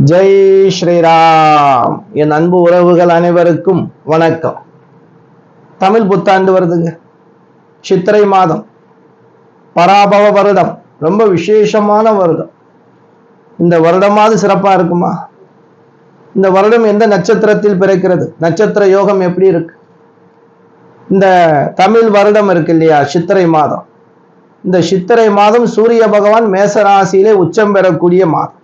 ஜெய் ஸ்ரீராம். என் அன்பு உறவுகள் அனைவருக்கும் வணக்கம். தமிழ் புத்தாண்டு வருதுங்க. சித்திரை மாதம், பராபவ வருடம், ரொம்ப விசேஷமான வருடம். இந்த வருடமாவது சிறப்பா இருக்குமா? இந்த வருடம் எந்த நட்சத்திரத்தில் பிறக்கிறது? நட்சத்திர யோகம் எப்படி இருக்கு? இந்த தமிழ் வருடம் இருக்கு இல்லையா, சித்திரை மாதம். இந்த சித்திரை மாதம் சூரிய பகவான் மேச ராசியிலே உச்சம் பெறக்கூடிய மாதம்.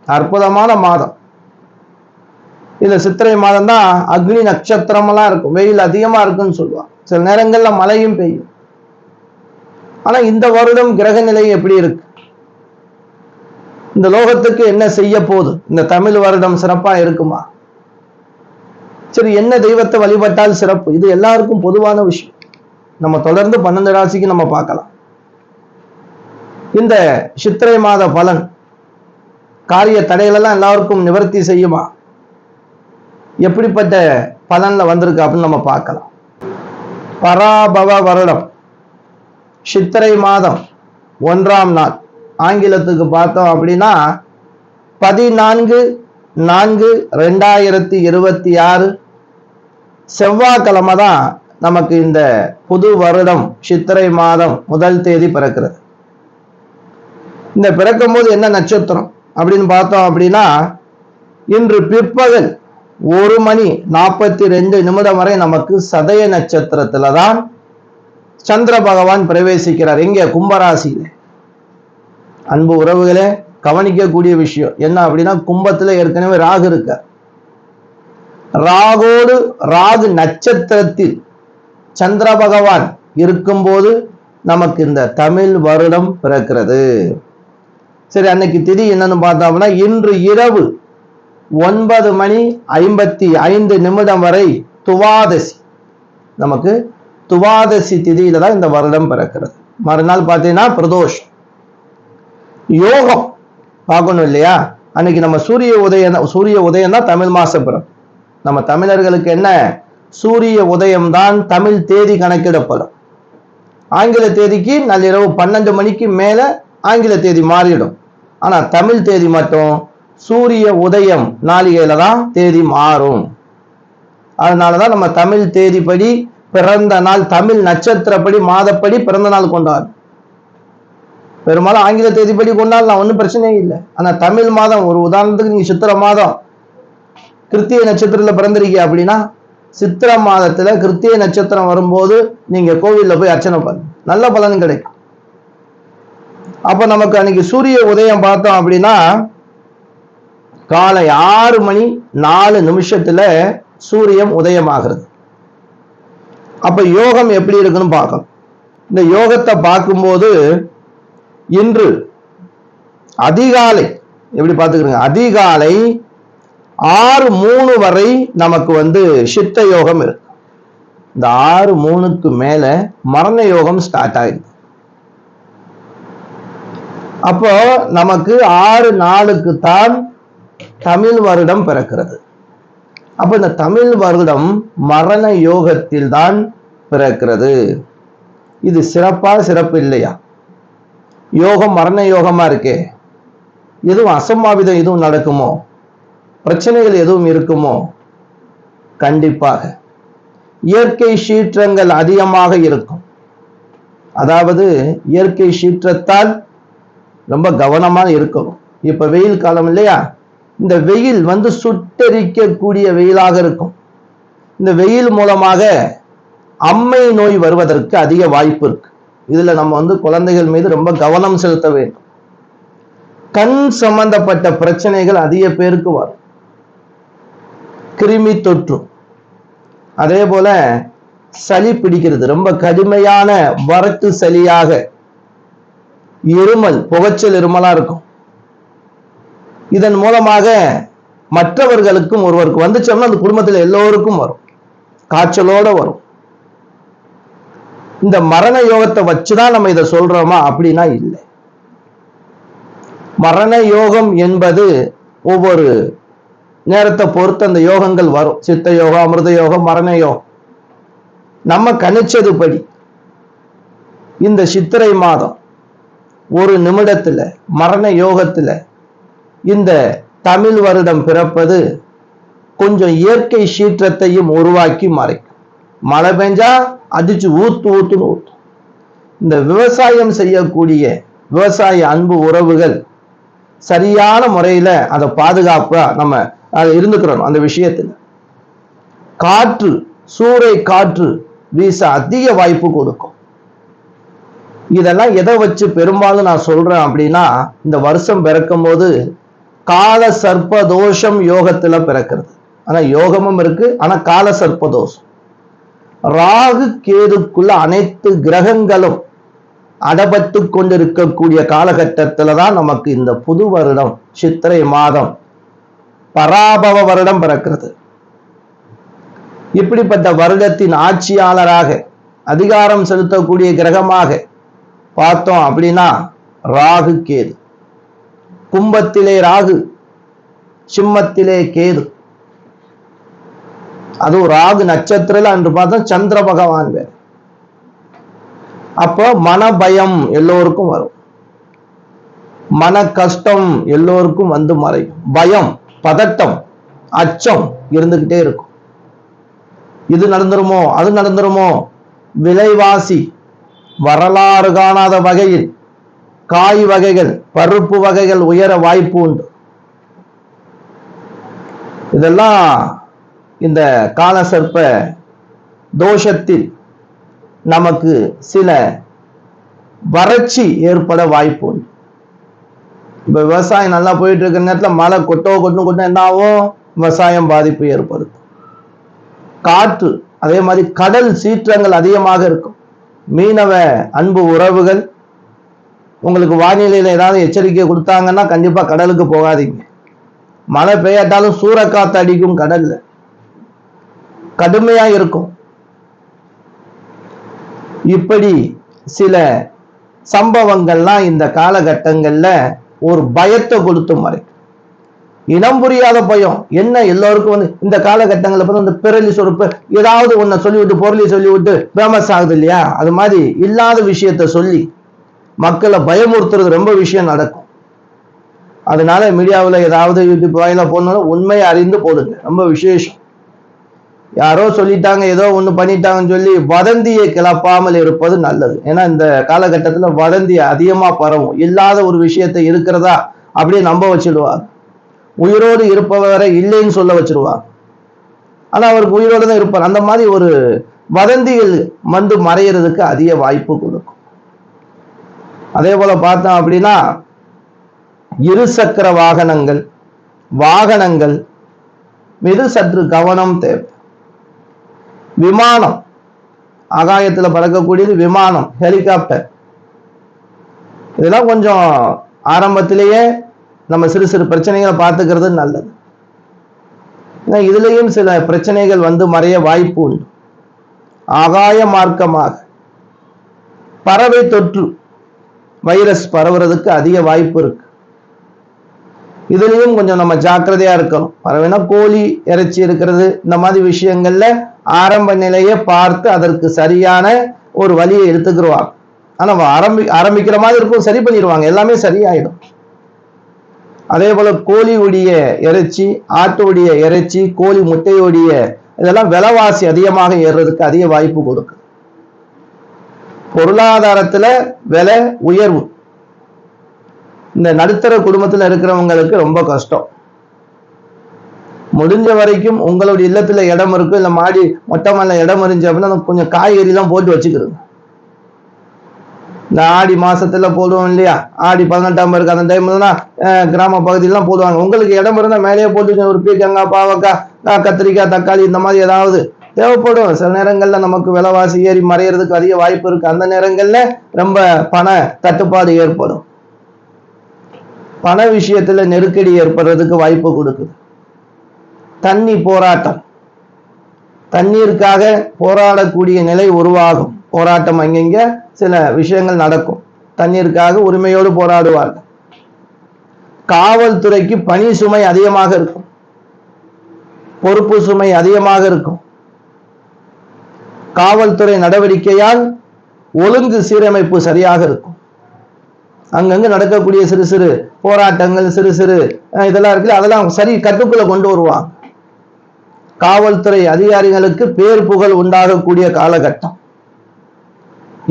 அற்புதமான மாதம். இந்த சித்திரை மாதம் தான் அக்னி நட்சத்திரமெல்லாம் இருக்கும், வெயில் அதிகமா இருக்குன்னு சொல்லுவாங்க. சில நேரங்கள்ல மழையும் பெய்யும். ஆனா இந்த வருடம் கிரக நிலை எப்படி இருக்கு? இந்த லோகத்துக்கு என்ன செய்ய போகுது? இந்த தமிழ் வருடம் சிறப்பா இருக்குமா? சரி, என்ன தெய்வத்தை வழிபட்டால் சிறப்பு? இது எல்லாருக்கும் பொதுவான விஷயம். நம்ம தொடர்ந்து 12 ராசிக்கு நம்ம பார்க்கலாம். இந்த சித்திரை மாத பலன் காரிய தடைகளெல்லாம் எல்லாருக்கும் நிவர்த்தி செய்யுமா? எப்படிப்பட்ட பலன்ல வந்திருக்கு அப்படின்னு நம்ம பார்க்கலாம். பராபவ வருடம், சித்திரை மாதம் 1ஆம் நாள். ஆங்கிலத்துக்கு பார்த்தோம் அப்படின்னா 14/4/2026 செவ்வாய்க்கிழமை தான் நமக்கு இந்த புது வருடம் சித்திரை மாதம் 1 தேதி பிறக்கிறது. இந்த பிறக்கும் போது என்ன நட்சத்திரம் அப்படின்னு பார்த்தோம் அப்படின்னா, இன்று பிற்பகல் 1:42 வரை நமக்கு சதய நட்சத்திரத்துல தான் சந்திர பகவான் பிரவேசிக்கிறார். எங்க? கும்பராசியில. அன்பு உறவுகளே, கவனிக்கக்கூடிய விஷயம் என்ன அப்படின்னா, கும்பத்துல ஏற்கனவே ராகு இருக்கார். ராகு நட்சத்திரத்தில் சந்திர பகவான் இருக்கும்போது நமக்கு இந்த தமிழ் வருடம் பிறக்கிறது. சரி, அன்னைக்கு திதி என்னன்னு பார்த்தோம்னா, இன்று இரவு 9:55 வரை துவாதசி. நமக்கு துவாதசி திதியில தான் இந்த வருடம் பிறக்கிறது. மறுநாள் பார்த்தீங்கன்னா பிரதோஷம். யோகம் பார்க்கணும் இல்லையா? அன்னைக்கு நம்ம சூரிய உதயம் தான் தமிழ் மாச பிறப்பு. நம்ம தமிழர்களுக்கு என்ன? சூரிய உதயம் தான் தமிழ் தேதி கணக்கிடப்படும். ஆங்கில தேதிக்கு நள்ளிரவு 12 மணிக்கு மேல ஆங்கில தேதி மாறிடும். ஆனா தமிழ் தேதி மட்டும் சூரிய உதயம் நாளிகையில தான் தேதி மாறும். அதனாலதான் நம்ம தமிழ் தேதிப்படி பிறந்த நாள், தமிழ் நட்சத்திரப்படி மாதப்படி பிறந்த நாள் கொண்டாடும். பெரும்பாலும் ஆங்கில தேதிப்படி கொண்டாடலாம், ஒன்றும் பிரச்சனையே இல்லை. ஆனா தமிழ் மாதம், ஒரு உதாரணத்துக்கு நீங்க சித்திரை மாதம் கிருத்திகை நட்சத்திரத்துல பிறந்திருக்கீங்க அப்படின்னா, சித்திரை மாதத்துல கிருத்திகை நட்சத்திரம் வரும்போது நீங்க கோவில்ல போய் அர்ச்சனை பண்ணுங்க, நல்ல பலன் கிடைக்கும். அப்ப நமக்கு அன்னைக்கு சூரிய உதயம் பார்த்தோம் அப்படின்னா காலை 6:04 சூரியன் உதயமாகிறது. அப்ப யோகம் எப்படி இருக்குன்னு பார்க்கணும். இந்த யோகத்தை பார்க்கும்போது இன்று அதிகாலை எப்படி பார்த்துக்கிறீங்க, அதிகாலை 6:03 வரை நமக்கு சித்த யோகம் இருக்கு. இந்த 6:03க்கு மேல மரண யோகம் ஸ்டார்ட் ஆயிடுது. அப்போ நமக்கு 6/4 தான் தமிழ் வருடம் பிறக்கிறது. அப்ப இந்த தமிழ் வருடம் மரண யோகத்தில் தான் பிறக்கிறது. இது சிறப்பு இல்லையா? யோகம் மரண யோகமா இருக்கே, எதுவும் அசம்பாவிதம் எதுவும் நடக்குமோ? பிரச்சனைகள் எதுவும் இருக்குமோ? கண்டிப்பாக இயற்கை சீற்றங்கள் அதிகமாக இருக்கும். அதாவது இயற்கை சீற்றத்தால் ரொம்ப கவனமா இருக்கணும். இப்ப வெயில் காலம் இல்லையா? இந்த வெயில் சுட்டெரிக்கக்கூடிய வெயிலாக இருக்கும். இந்த வெயில் மூலமாக அம்மை நோய் வருவதற்கு அதிக வாய்ப்பு இருக்கு. இதுல நம்ம குழந்தைகள் மீது ரொம்ப கவனம் செலுத்த வேண்டும். கண் சம்பந்தப்பட்ட பிரச்சனைகள் அதிக பேருக்கு வரும். கிருமி தொற்று, அதே போல சளி பிடிக்கிறது, ரொம்ப கடுமையான வறட்டு சளியாக, இருமல், புகைச்சல் இருமலா இருக்கும். இதன் மூலமாக மற்றவர்களுக்கும் ஒருவருக்கு வந்துச்சோம்னா அந்த குடும்பத்தில் எல்லோருக்கும் வரும், காய்ச்சலோட வரும். இந்த மரண யோகத்தை வச்சுதான் நம்ம இதை சொல்றோமா அப்படின்னா இல்லை. மரண யோகம் என்பது ஒவ்வொரு நேரத்தை பொறுத்து அந்த யோகங்கள் வரும். சித்த யோகம், அமிர்த யோகம், மரண யோகம். நம்ம கணிச்சதுபடி இந்த சித்திரை மாதம் 1 நிமிடத்துல மரண யோகத்துல இந்த தமிழ் வருடம் பிறப்பது கொஞ்சம் இயற்கை சீற்றத்தையும் உருவாக்கி மறைக்கும். மழை பெஞ்சா அடிச்சு ஊத்துன்னு ஊத்தும். இந்த விவசாயம் செய்யக்கூடிய விவசாய அன்பு உறவுகள் சரியான முறையில அதை பாதுகாப்பா நம்ம அதை இருந்துக்கிறோம். அந்த விஷயத்துல காற்று, சூறை காற்று வீச அதிக வாய்ப்பு கொடுக்கும். இதெல்லாம் எதை வச்சு பெரும்பாலும் நான் சொல்றேன் அப்படின்னா, இந்த வருஷம் பிறக்கும் போது கால சர்ப்ப தோஷம் யோகத்துல பிறக்கிறது. ஆனா யோகமும் இருக்கு, ஆனா கால சர்ப்ப தோஷம். ராகு கேதுக்குள்ள அனைத்து கிரகங்களும் அடபட்டு கொண்டிருக்கக்கூடிய காலகட்டத்துல தான் நமக்கு இந்த புது வருடம் சித்திரை மாதம் பராபவ வருடம் பிறக்கிறது. இப்படிப்பட்ட வருடத்தின் ஆட்சியாளராக அதிகாரம் செலுத்தக்கூடிய கிரகமாக பார்த்தோம் அப்படின்னா ராகு கேது. கும்பத்திலே ராகு, சிம்மத்திலே கேது. அதுவும் ராகு நட்சத்திரம் அன்று பார்த்தா சந்திர பகவான் வேறு. அப்போ மன பயம் எல்லோருக்கும் வரும், மன கஷ்டம் எல்லோருக்கும் வந்து மறையும். பயம், பதட்டம், அச்சம் இருந்துகிட்டே இருக்கும். இது நடந்துருமோ, அது நடந்துருமோ, விலைவாசி வரலாறு காணாத வகையில் காய் வகைகள், பருப்பு வகைகள் உயர வாய்ப்பு உண்டு. இதெல்லாம் இந்த காலசர்ப்ப தோஷத்தில் நமக்கு சில வறட்சி ஏற்பட வாய்ப்பு உண்டு. இப்ப விவசாயம் நல்லா போயிட்டு இருக்கிற நேரத்தில் மழை கொட்டும் என்ன ஆகும்? விவசாயம் பாதிப்பு ஏற்படுத்தும். காற்று, அதே மாதிரி கடல் சீற்றங்கள் அதிகமாக இருக்கும். மீனவ அன்பு உறவுகள், உங்களுக்கு வானிலையில ஏதாவது எச்சரிக்கை கொடுத்தாங்கன்னா கண்டிப்பா கடலுக்கு போகாதீங்க. மழை பெய்யாட்டாலும் சூறைக்காத்து அடிக்கும், கடல்ல கடுமையா இருக்கும். இப்படி சில சம்பவங்கள்லாம் இந்த காலகட்டங்கள்ல ஒரு பயத்தை கொடுத்து மறைக்கும். இனம் புரியாத பயம் என்ன எல்லோருக்கும் இந்த காலகட்டங்களில் இந்த பிறலி சொறுப்பு ஏதாவது ஒன்ன சொல்லிவிட்டு பொருளை சொல்லிவிட்டு ஃபேமஸ் ஆகுது இல்லையா? அது மாதிரி இல்லாத விஷயத்த சொல்லி மக்களை பயமுறுத்துறது ரொம்ப விஷயம் நடக்கும். அதனால மீடியாவில் ஏதாவது யூடியூப் வாயில போனாலும் உண்மையை அறிந்து போடுங்க, ரொம்ப விசேஷம். யாரோ சொல்லிட்டாங்க, ஏதோ ஒண்ணு பண்ணிட்டாங்கன்னு சொல்லி வதந்தியை கிளப்பாமல் இருப்பது நல்லது. ஏன்னா இந்த காலகட்டத்துல வதந்தி அதிகமா பரவும். இல்லாத ஒரு விஷயத்தை இருக்கிறதா அப்படியே நம்ப வச்சிடுவாங்க. உயிரோடு இருப்பவரை இல்லைன்னு சொல்ல வச்சிருவாங்க, ஆனா அவருக்கு உயிரோடு தான் இருப்பார். அந்த மாதிரி ஒரு வதந்திகள் வந்து மறைகிறதுக்கு அதிக வாய்ப்பு கொடுக்கும். அதே போல பார்த்தோம் அப்படின்னா இருசக்கர வாகனங்கள் மீது சற்று கவனம் தேவை. விமானம், ஆகாயத்துல பறக்கக்கூடியது விமானம், ஹெலிகாப்டர், இதெல்லாம் கொஞ்சம் ஆரம்பத்திலேயே நம்ம சிறு சிறு பிரச்சனைகளை பார்த்துக்கிறது நல்லது. இதுலயும் சில பிரச்சனைகள் வந்து மறைய வாய்ப்பு உண்டு. ஆகாய மார்க்கமாக பறவை தொற்று வைரஸ் பரவுறதுக்கு அதிக வாய்ப்பு இருக்கு. இதுலயும் கொஞ்சம் நம்ம ஜாக்கிரதையா இருக்கணும். பறவைனா கோழி இறைச்சி இருக்கிறது, இந்த மாதிரி விஷயங்கள்ல ஆரம்ப நிலையை பார்த்து அதற்கு சரியான ஒரு வழியை எடுத்துக்கிடுவாங்க. ஆனா ஆரம்பிக்கிற மாதிரி இருக்கும், சரி பண்ணிடுவாங்க, எல்லாமே சரியாயிடும். அதே போல கோழியுடைய இறைச்சி, ஆட்டுடைய இறைச்சி, கோழி முட்டையுடைய இதெல்லாம் விலைவாசி அதிகமாக ஏறுறதுக்கு அதிக வாய்ப்பு கொடுக்கு. பொருளாதாரத்துல விலை உயர்வு இந்த நடுத்தர குடும்பத்துல இருக்கிறவங்களுக்கு ரொம்ப கஷ்டம். முடிஞ்ச வரைக்கும் உங்களுடைய இல்லத்துல இடம் இருக்கு, இல்ல மாடி மொட்டை மாடில இடம் இருந்துச்சு அப்படின்னா கொஞ்சம் காய்கறி எல்லாம் போட்டு வச்சுக்கிறது. இந்த ஆடி மாசத்துல போடுவோம் இல்லையா, ஆடி 18ஆம் இருக்கு, அந்த டைம்ல கிராம பகுதியெல்லாம் போடுவாங்க. உங்களுக்கு இடம் இருந்தா மேலேயே போட்டு ஒரு பீக்கங்காய், பாவக்காய், கத்திரிக்காய், தக்காளி இந்த மாதிரி ஏதாவது தேவைப்படும். சில நேரங்கள்ல நமக்கு விலைவாசி ஏறி மறையறதுக்கு அதிக வாய்ப்பு இருக்கு. அந்த நேரங்கள்ல ரொம்ப பண தட்டுப்பாடு ஏற்படும். பண விஷயத்துல நெருக்கடி ஏற்படுறதுக்கு வாய்ப்பு கொடுக்குது. தண்ணி போராட்டம், தண்ணீருக்காக போராடக்கூடிய நிலை உருவாகும். போராட்டம் அங்கங்க சில விஷயங்கள் நடக்கும். தண்ணீருக்காக உரிமையோடு போராடுவார்கள். காவல்துறைக்கு பணி சுமை அதிகமாக இருக்கும், பொறுப்பு சுமை அதிகமாக இருக்கும். காவல்துறை நடவடிக்கையால் ஒழுங்கு சீரமைப்பு சரியாக இருக்கும். அங்கங்க நடக்கக்கூடிய சிறு சிறு போராட்டங்கள், சிறு சிறு இதெல்லாம் இருக்குல்ல, அதெல்லாம் சரி கட்டுக்குள்ள கொண்டு வருவாங்க. காவல்துறை அதிகாரிகளுக்கு பேர் புகழ் உண்டாகக்கூடிய காலகட்டம்.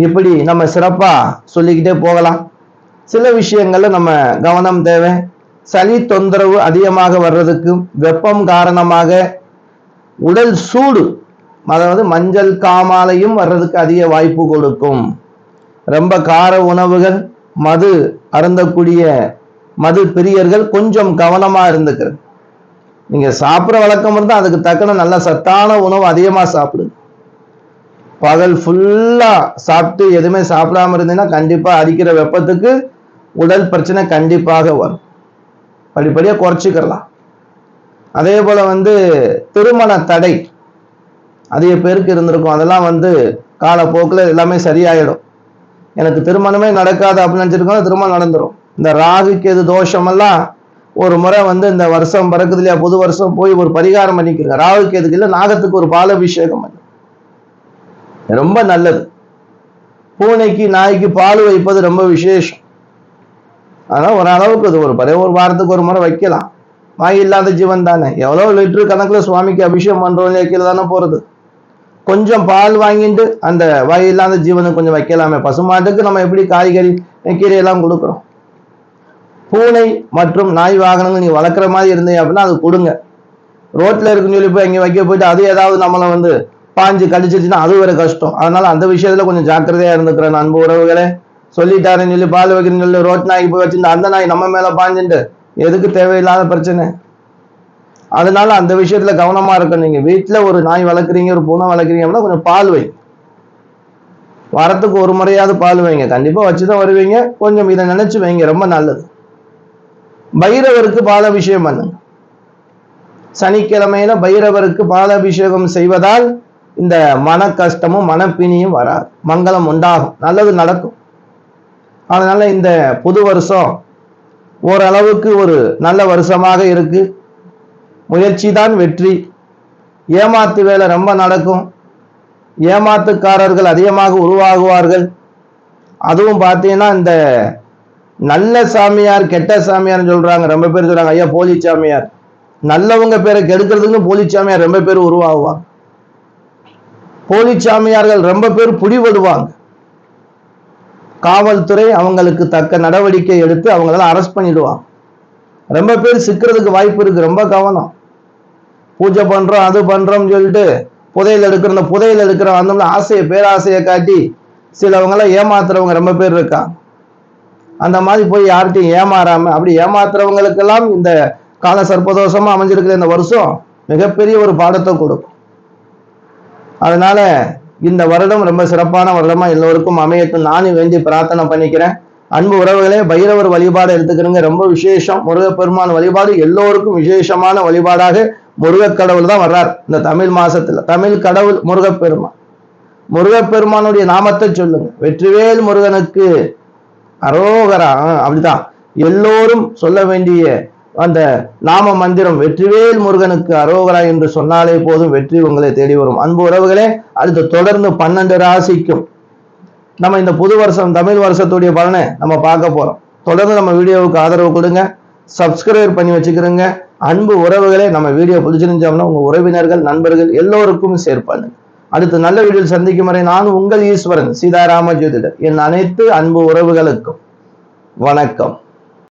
இப்படி நம்ம சிறப்பா சொல்லிக்கிட்டே போகலாம். சில விஷயங்கள்ல நம்ம கவனம் தேவை. சளி தொந்தரவு அதிகமாக வர்றதுக்கு வெப்பம் காரணமாக உடல் சூடு, அதாவது மஞ்சள் காமாலையும் வர்றதுக்கு அதிக வாய்ப்பு கொடுக்கும். ரொம்ப கார உணவுகள், மது அருந்தக்கூடிய மது பிரியர்கள் கொஞ்சம் கவனமா இருந்துக்கிறது. நீங்க சாப்பிட்ற வழக்கம் இருந்தால் அதுக்கு தக்கன நல்ல சத்தான உணவு அதிகமா சாப்பிடுங்க. பகல் ஃபுல்லா சாப்பிட்டு எதுவுமே சாப்பிடாம இருந்தீங்கன்னா கண்டிப்பா அடிக்கிற வெப்பத்துக்கு உடல் பிரச்சனை கண்டிப்பாக வரும். படிப்படியாக குறைச்சிக்கலாம். அதே போல திருமண தடை அதிக பேருக்கு இருந்திருக்கும். அதெல்லாம் காலப்போக்கில் எல்லாமே சரியாயிடும். எனக்கு திருமணமே நடக்காது அப்படின்னு நினைச்சிருக்கோம், திருமணம் நடந்துடும். இந்த ராகு கேது தோஷமெல்லாம் ஒரு முறை இந்த வருஷம் பிறக்குது இல்லையா, புது வருஷம் போய் ஒரு பரிகாரம் பண்ணிக்கிறேன். ராகு கேதுக்கு இல்லை, நாகத்துக்கு ஒரு பாலாபிஷேகம் பண்ணி ரொம்ப நல்லது. பூனைக்கு நாய்க்கு பால் வைப்பது ரொம்ப விசேஷம். அதனால ஓரளவுக்கு இது ஒரு வாரத்துக்கு ஒரு முறை வைக்கலாம். வாய் இல்லாத ஜீவன் தானே, எவ்வளோ லிட்டரு கணக்கில் சுவாமிக்கு அபிஷேகம் பண்றோம், கீழே தானே போறது. கொஞ்சம் பால் வாங்கிட்டு அந்த வாய் இல்லாத ஜீவனுக்கு கொஞ்சம் வைக்கலாமே. பசுமாட்டுக்கு நம்ம எப்படி காய்கறி கீரையெல்லாம் கொடுக்குறோம். பூனை மற்றும் நாய் வாகனங்கள் நீங்க வளர்க்குற மாதிரி இருந்தீங்க அப்படின்னா அது கொடுங்க. ரோட்ல இருக்குன்னு சொல்லி போய் அங்கே வைக்க போயிட்டு அது ஏதாவது நம்மளை பாஞ்சு கடிச்சிச்சுன்னா அது வேற கஷ்டம். அதனால அந்த விஷயத்துல கொஞ்சம் ஜாக்கிரதையா இருந்துக்கிறேன். அன்பு உறவுகளே, சொல்லிட்டாருன்னு சொல்லி பால் வைக்கிறேன்னு சொல்லி ரோட் நாய்க்கு போய் வச்சுட்டு அந்த நாய் நம்ம மேல பாஞ்சுட்டு எதுக்கு தேவையில்லாத பிரச்சனை. அதனால அந்த விஷயத்துல கவனமா இருக்கணும். நீங்க வீட்டுல ஒரு நாய் வளர்க்குறீங்க, ஒரு பூனை வளர்க்குறீங்க அப்படின்னா கொஞ்சம் பால் வைங்க. வாரத்துக்கு ஒரு முறையாவது பால் வைங்க. கண்டிப்பா வச்சுதான் வருவீங்க. கொஞ்சம் இதை நினைச்சு வைங்க, ரொம்ப நல்லது. பைரவருக்கு பாலாபிஷேகம் பண்ணுங்க. சனிக்கிழமையில பைரவருக்கு பாலாபிஷேகம் செய்வதால் இந்த மன கஷ்டமும் மனப்பிணியும் வராது, மங்களம் உண்டாகும், நல்லது நடக்கும். அதனால இந்த புது வருஷம் ஓரளவுக்கு ஒரு நல்ல வருஷமாக இருக்கு. முயற்சி தான் வெற்றி. ஏமாத்து வேலை ரொம்ப நடக்கும். ஏமாத்துக்காரர்கள் அதிகமாக உருவாகுவார்கள். அதுவும் பார்த்தீங்கன்னா இந்த நல்ல சாமியார் கெட்ட சாமியார்னு சொல்றாங்க. ரொம்ப பேர் சொல்றாங்க ஐயா போலி சாமியார். நல்லவங்க பேரை கெடுக்கிறதுக்கு போலி சாமியார் ரொம்ப பேர் உருவாகுவாங்க. போலி சாமியார்கள் ரொம்ப பேர் பிடிபடுவாங்க. காவல்துறை அவங்களுக்கு தக்க நடவடிக்கை எடுத்து அவங்களெல்லாம் அரெஸ்ட் பண்ணிடுவாங்க. ரொம்ப பேர் சிக்கிறதுக்கு வாய்ப்பு இருக்கு. ரொம்ப கவனம். பூஜை பண்றோம் அது பண்றோம்னு சொல்லிட்டு புதையல் எடுக்கிற அந்த புதையல் எடுக்கிற அந்த ஆசையை பேராசையை காட்டி சிலவங்களாம் ஏமாத்துறவங்க ரொம்ப பேர் இருக்காங்க. அந்த மாதிரி போய் யார்கிட்டையும் ஏமாறாம அப்படி ஏமாத்துறவங்களுக்கெல்லாம் இந்த கால சர்ப்பதோஷமா அமைஞ்சிருக்கிற இந்த வருஷம் மிகப்பெரிய ஒரு பாடத்தை கொடுக்கும். அதனால இந்த வருடம் ரொம்ப சிறப்பான வருடமா எல்லோருக்கும் அமையட்டும் நானும் வேண்டி பிரார்த்தனை பண்ணிக்கிறேன். அன்பு உறவுகளே, பைரவர் வழிபாடு எடுத்துக்கிறீங்க, ரொம்ப விசேஷம். முருகப்பெருமான் வழிபாடு எல்லோருக்கும் விசேஷமான வழிபாடாக முருகக்கடவுள் தான் வர்றார் இந்த தமிழ் மாசத்துல. தமிழ் கடவுள் முருகப்பெருமான். முருகப்பெருமானுடைய நாமத்தை சொல்லுங்க. வெற்றிவேல் முருகனுக்கு அரோகரா. அப்படிதான் எல்லோரும் சொல்ல வேண்டிய அந்த நாம மந்திரம் வெற்றிவேல் முருகனுக்கு அரோகரா என்று சொன்னாலே போதும், வெற்றி உங்களை தேடி வரும். அன்பு உறவுகளே, அடுத்து தொடர்ந்து 12 ராசிக்கும் நம்ம இந்த புது வருஷம் தமிழ் வருஷத்துடைய பலனை நம்ம பார்க்க போறோம். தொடர்ந்து நம்ம வீடியோவுக்கு ஆதரவு கொடுங்க, சப்ஸ்கிரைப் பண்ணி வச்சுக்கிறோங்க. அன்பு உறவுகளே, நம்ம வீடியோ பிடிச்சிருந்தோம்னா உங்க உறவினர்கள் நண்பர்கள் எல்லோருக்கும் ஷேர் பண்ணுங்க. அடுத்து நல்ல வீடியோவில் சந்திக்கும் வரை நான் உங்கள் ஈஸ்வரன் சீதாராம ஜோதிடர். என் அனைத்து அன்பு உறவுகளுக்கும் வணக்கம்.